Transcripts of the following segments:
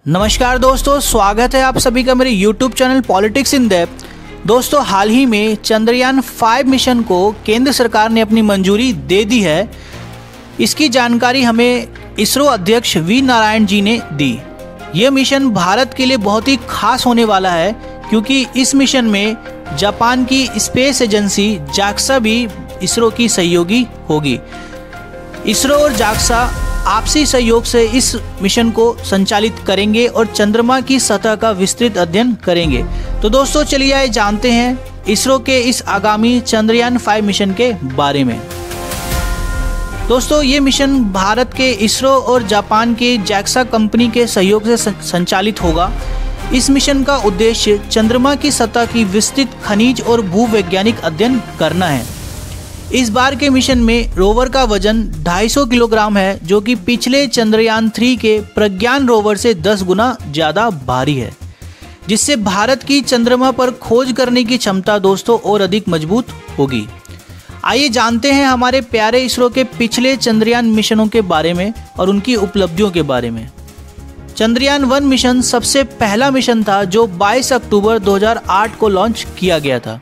नमस्कार दोस्तों, स्वागत है आप सभी का मेरे YouTube channel politics in depth. दोस्तों, हाल ही में चंद्रयान 5 मिशन को केंद्र सरकार ने अपनी मंजूरी दे दी है। इसकी जानकारी हमें इसरो अध्यक्ष वी नारायण जी ने दी। यह मिशन भारत के लिए बहुत ही खास होने वाला है, क्योंकि इस मिशन में जापान की स्पेस एजेंसी जाक्सा भी इसरो की सहयोगी होगी। इसरो और जाक्सा आपसी सहयोग से इस मिशन को संचालित करेंगे और चंद्रमा की सतह का विस्तृत अध्ययन करेंगे। तो दोस्तों, चलिए आइए जानते हैं इसरो के इस आगामी चंद्रयान 5 मिशन के बारे में। दोस्तों, ये मिशन भारत के इसरो और जापान के जैक्सा कंपनी के सहयोग से संचालित होगा। इस मिशन का उद्देश्य चंद्रमा की सतह की विस्तृत खनिज और भूवैज्ञानिक अध्ययन करना है। इस बार के मिशन में रोवर का वजन 250 किलोग्राम है, जो कि पिछले चंद्रयान 3 के प्रज्ञान रोवर से 10 गुना ज़्यादा भारी है, जिससे भारत की चंद्रमा पर खोज करने की क्षमता दोस्तों और अधिक मजबूत होगी। आइए जानते हैं हमारे प्यारे इसरो के पिछले चंद्रयान मिशनों के बारे में और उनकी उपलब्धियों के बारे में। चंद्रयान 1 मिशन सबसे पहला मिशन था, जो 22 अक्टूबर 2008 को लॉन्च किया गया था।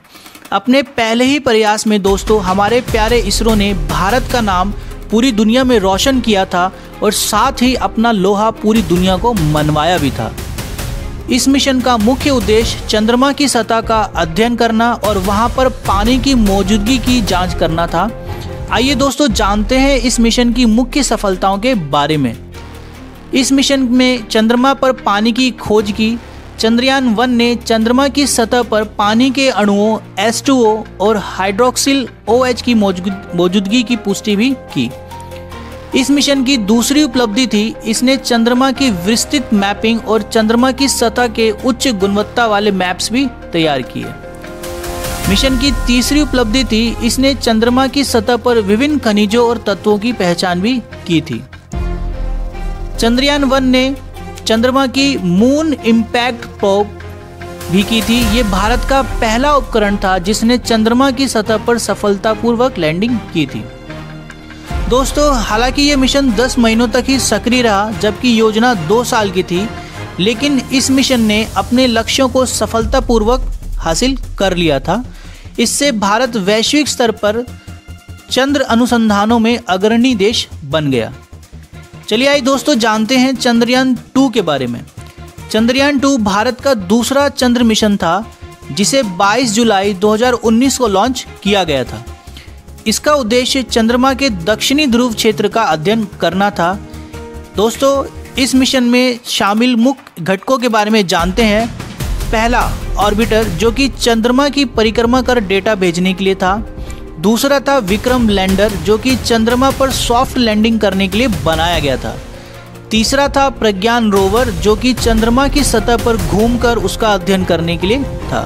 अपने पहले ही प्रयास में दोस्तों हमारे प्यारे इसरो ने भारत का नाम पूरी दुनिया में रोशन किया था और साथ ही अपना लोहा पूरी दुनिया को मनवाया भी था। इस मिशन का मुख्य उद्देश्य चंद्रमा की सतह का अध्ययन करना और वहां पर पानी की मौजूदगी की जांच करना था। आइए दोस्तों जानते हैं इस मिशन की मुख्य सफलताओं के बारे में। इस मिशन में चंद्रमा पर पानी की खोज की। चंद्रयान 1 ने चंद्रमा की सतह पर पानी के अणुओं H2O और हाइड्रोक्सिल OH की मौजूदगी की पुष्टि भी की। इस मिशन की दूसरी उपलब्धि थी, इसने चंद्रमा की विस्तृत मैपिंग और चंद्रमा की सतह के उच्च गुणवत्ता वाले मैप्स भी तैयार किए। मिशन की तीसरी उपलब्धि थी, इसने चंद्रमा की सतह पर विभिन्न खनिजों और तत्वों की पहचान भी की थी। चंद्रयान 1 ने चंद्रमा की मून इम्पैक्ट प्रोब भी की थी। ये भारत का पहला उपकरण था जिसने चंद्रमा की सतह पर सफलतापूर्वक लैंडिंग की थी। दोस्तों, हालांकि ये मिशन 10 महीनों तक ही सक्रिय रहा, जबकि योजना 2 साल की थी, लेकिन इस मिशन ने अपने लक्ष्यों को सफलतापूर्वक हासिल कर लिया था। इससे भारत वैश्विक स्तर पर चंद्र अनुसंधानों में अग्रणी देश बन गया। चलिए आइए दोस्तों जानते हैं चंद्रयान 2 के बारे में। चंद्रयान 2 भारत का दूसरा चंद्र मिशन था, जिसे 22 जुलाई 2019 को लॉन्च किया गया था। इसका उद्देश्य चंद्रमा के दक्षिणी ध्रुव क्षेत्र का अध्ययन करना था। दोस्तों, इस मिशन में शामिल मुख्य घटकों के बारे में जानते हैं। पहला, ऑर्बिटर, जो कि चंद्रमा की परिक्रमा कर डेटा भेजने के लिए था। दूसरा था विक्रम लैंडर, जो कि चंद्रमा पर सॉफ्ट लैंडिंग करने के लिए बनाया गया था। तीसरा था प्रज्ञान रोवर, जो कि चंद्रमा की सतह पर घूमकर उसका अध्ययन करने के लिए था।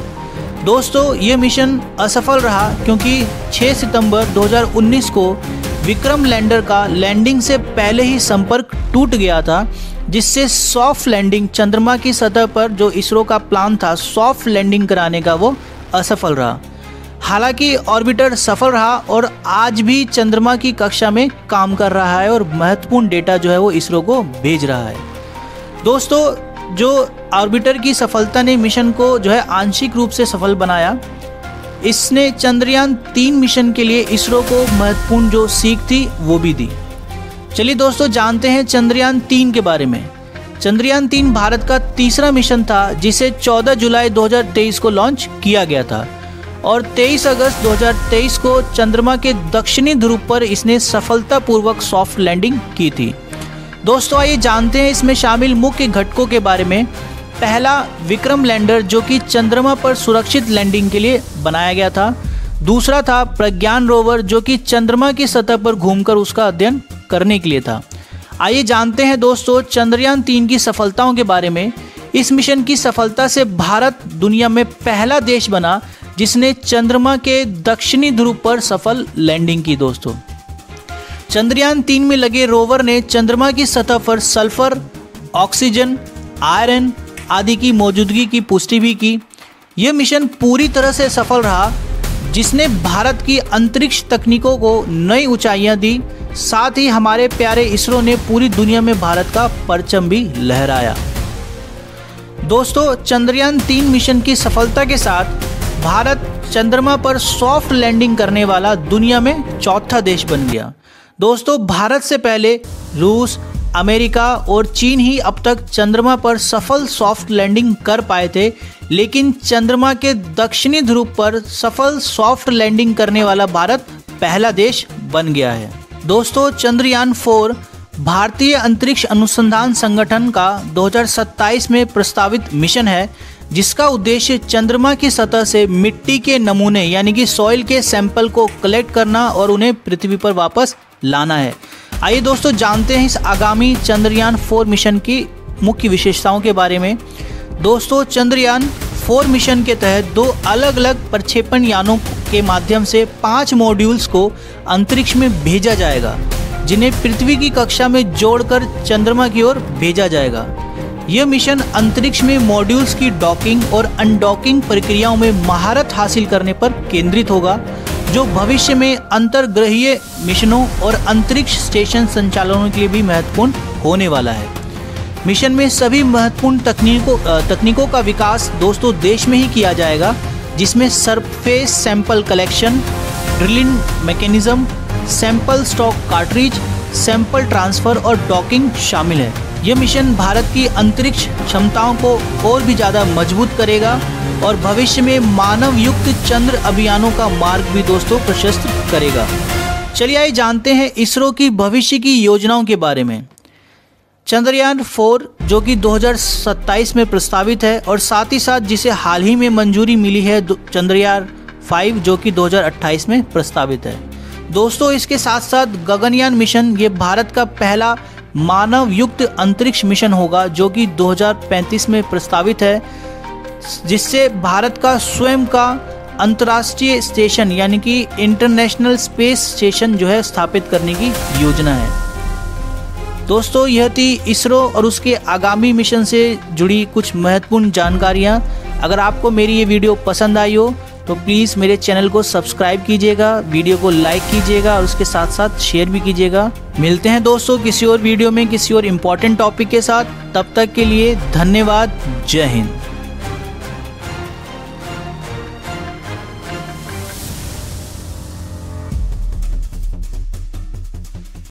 दोस्तों, ये मिशन असफल रहा, क्योंकि 6 सितंबर 2019 को विक्रम लैंडर का लैंडिंग से पहले ही संपर्क टूट गया था, जिससे सॉफ्ट लैंडिंग चंद्रमा की सतह पर जो इसरो का प्लान था सॉफ्ट लैंडिंग कराने का, वो असफल रहा। हालांकि ऑर्बिटर सफल रहा और आज भी चंद्रमा की कक्षा में काम कर रहा है और महत्वपूर्ण डेटा जो है वो इसरो को भेज रहा है। दोस्तों, जो ऑर्बिटर की सफलता ने मिशन को जो है आंशिक रूप से सफल बनाया। इसने चंद्रयान 3 मिशन के लिए इसरो को महत्वपूर्ण जो सीख थी वो भी दी। चलिए दोस्तों जानते हैं चंद्रयान 3 के बारे में। चंद्रयान 3 भारत का तीसरा मिशन था, जिसे 14 जुलाई 2023 को लॉन्च किया गया था और 23 अगस्त 2023 को चंद्रमा के दक्षिणी ध्रुव पर इसने सफलतापूर्वक सॉफ्ट लैंडिंग की थी। दोस्तों, आइए जानते हैं इसमें शामिल मुख्य घटकों के बारे में। पहला, विक्रम लैंडर, जो कि चंद्रमा पर सुरक्षित लैंडिंग के लिए बनाया गया था। दूसरा था प्रज्ञान रोवर, जो कि चंद्रमा की सतह पर घूमकर उसका अध्ययन करने के लिए था। आइए जानते हैं दोस्तों चंद्रयान 3 की सफलताओं के बारे में। इस मिशन की सफलता से भारत दुनिया में पहला देश बना जिसने चंद्रमा के दक्षिणी ध्रुव पर सफल लैंडिंग की। दोस्तों, चंद्रयान 3 में लगे रोवर ने चंद्रमा की सतह पर सल्फर, ऑक्सीजन, आयरन आदि की मौजूदगी की पुष्टि भी की। यह मिशन पूरी तरह से सफल रहा, जिसने भारत की अंतरिक्ष तकनीकों को नई ऊंचाइयां दी। साथ ही हमारे प्यारे इसरो ने पूरी दुनिया में भारत का परचम भी लहराया। दोस्तों, चंद्रयान 3 मिशन की सफलता के साथ भारत चंद्रमा पर सॉफ्ट लैंडिंग करने वाला दुनिया में चौथा देश बन गया। दोस्तों, भारत से पहले रूस, अमेरिका और चीन ही अब तक चंद्रमा पर सफल सॉफ्ट लैंडिंग कर पाए थे, लेकिन चंद्रमा के दक्षिणी ध्रुव पर सफल सॉफ्ट लैंडिंग करने वाला भारत पहला देश बन गया है। दोस्तों, चंद्रयान 4 भारतीय अंतरिक्ष अनुसंधान संगठन का 2027 में प्रस्तावित मिशन है, जिसका उद्देश्य चंद्रमा की सतह से मिट्टी के नमूने यानी कि सॉइल के सैंपल को कलेक्ट करना और उन्हें पृथ्वी पर वापस लाना है। आइए दोस्तों, जानते हैं इस आगामी चंद्रयान 4 मिशन की मुख्य विशेषताओं के बारे में। दोस्तों, चंद्रयान 4 मिशन के तहत 2 अलग अलग प्रक्षेपण यानों के माध्यम से 5 मॉड्यूल्स को अंतरिक्ष में भेजा जाएगा, जिन्हें पृथ्वी की कक्षा में जोड़कर चंद्रमा की ओर भेजा जाएगा। यह मिशन अंतरिक्ष में मॉड्यूल्स की डॉकिंग और अनडॉकिंग प्रक्रियाओं में महारत हासिल करने पर केंद्रित होगा, जो भविष्य में अंतर्ग्रहीय मिशनों और अंतरिक्ष स्टेशन संचालनों के लिए भी महत्वपूर्ण होने वाला है। मिशन में सभी महत्वपूर्ण तकनीकों का विकास दोस्तों देश में ही किया जाएगा, जिसमें surface sample collection, drilling mechanism, sample stock cartridge, sample transfer और डॉकिंग शामिल है। यह मिशन भारत की अंतरिक्ष क्षमताओं को और भी ज़्यादा मजबूत करेगा और भविष्य में मानव युक्त चंद्र अभियानों का मार्ग भी दोस्तों प्रशस्त करेगा। चलिए आइए जानते हैं इसरो की भविष्य की योजनाओं के बारे में। चंद्रयान 4 जो कि 2027 में प्रस्तावित है और साथ ही साथ जिसे हाल ही में मंजूरी मिली है चंद्रयान 5 जो कि 2028 में प्रस्तावित है। दोस्तों, इसके साथ साथ गगनयान मिशन ये भारत का पहला मानव युक्त अंतरिक्ष मिशन होगा, जो कि 2035 में प्रस्तावित है, जिससे भारत का स्वयं का अंतर्राष्ट्रीय स्टेशन यानी कि इंटरनेशनल स्पेस स्टेशन जो है स्थापित करने की योजना है। दोस्तों, यह थी इसरो और उसके आगामी मिशन से जुड़ी कुछ महत्वपूर्ण जानकारियां। अगर आपको मेरी ये वीडियो पसंद आई हो तो प्लीज़ मेरे चैनल को सब्सक्राइब कीजिएगा, वीडियो को लाइक कीजिएगा और उसके साथ साथ शेयर भी कीजिएगा। मिलते हैं दोस्तों किसी और वीडियो में किसी और इम्पोर्टेंट टॉपिक के साथ। तब तक के लिए धन्यवाद। जय हिंद।